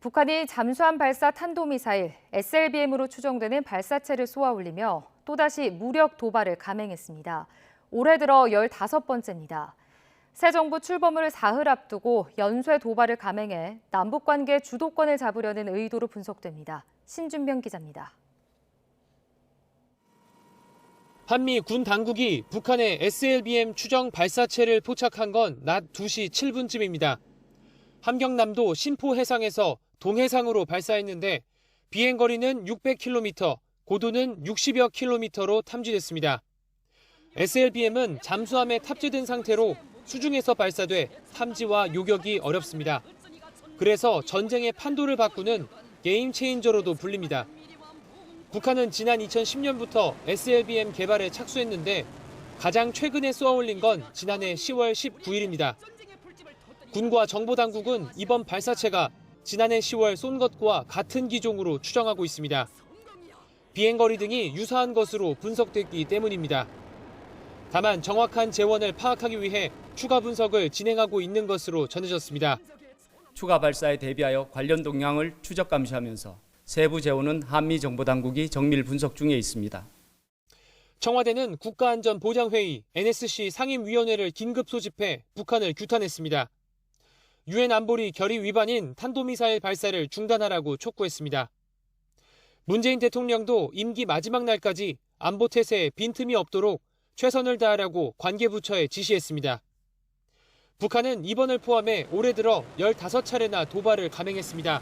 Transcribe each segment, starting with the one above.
북한이 잠수함 발사 탄도미사일 SLBM으로 추정되는 발사체를 쏘아올리며 또다시 무력 도발을 감행했습니다. 올해 들어 15번째입니다. 새 정부 출범을 사흘 앞두고 연쇄 도발을 감행해 남북 관계 주도권을 잡으려는 의도로 분석됩니다. 신준명 기자입니다. 한미 군 당국이 북한의 SLBM 추정 발사체를 포착한 건 낮 2시 7분쯤입니다. 함경남도 신포 해상에서 동해상으로 발사했는데 비행거리는 600km, 고도는 60여 km로 탐지됐습니다. SLBM은 잠수함에 탑재된 상태로 수중에서 발사돼 탐지와 요격이 어렵습니다. 그래서 전쟁의 판도를 바꾸는 게임 체인저로도 불립니다. 북한은 지난 2010년부터 SLBM 개발에 착수했는데 가장 최근에 쏘아올린 건 지난해 10월 19일입니다. 군과 정보당국은 이번 발사체가 지난해 10월 쏜 것과 같은 기종으로 추정하고 있습니다. 비행거리 등이 유사한 것으로 분석됐기 때문입니다. 다만 정확한 재원을 파악하기 위해 추가 분석을 진행하고 있는 것으로 전해졌습니다. 추가 발사에 대비하여 관련 동향을 추적 감시하면서 세부 재원은 한미 정보당국이 정밀 분석 중에 있습니다. 청와대는 국가안전보장회의 NSC 상임위원회를 긴급 소집해 북한을 규탄했습니다. 유엔 안보리 결의 위반인 탄도미사일 발사를 중단하라고 촉구했습니다. 문재인 대통령도 임기 마지막 날까지 안보 태세에 빈틈이 없도록 최선을 다하라고 관계부처에 지시했습니다. 북한은 이번을 포함해 올해 들어 15차례나 도발을 감행했습니다.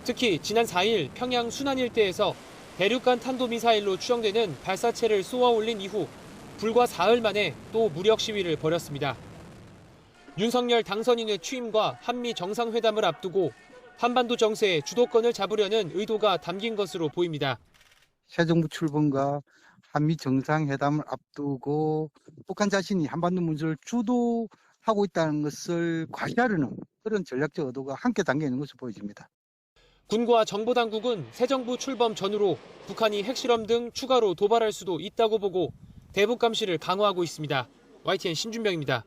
특히 지난 4일 평양 순안 일대에서 대륙간 탄도미사일로 추정되는 발사체를 쏘아올린 이후 불과 사흘 만에 또 무력 시위를 벌였습니다. 윤석열 당선인의 취임과 한미 정상회담을 앞두고 한반도 정세의 주도권을 잡으려는 의도가 담긴 것으로 보입니다. 새 정부 출범과 한미 정상회담을 앞두고 북한 자신이 한반도 문제를 주도하고 있다는 것을 과시하려는 그런 전략적 의도가 함께 담겨 있는 것으로 보여집니다. 군과 정보당국은 새 정부 출범 전후로 북한이 핵실험 등 추가로 도발할 수도 있다고 보고 대북 감시를 강화하고 있습니다. YTN 신준명입니다.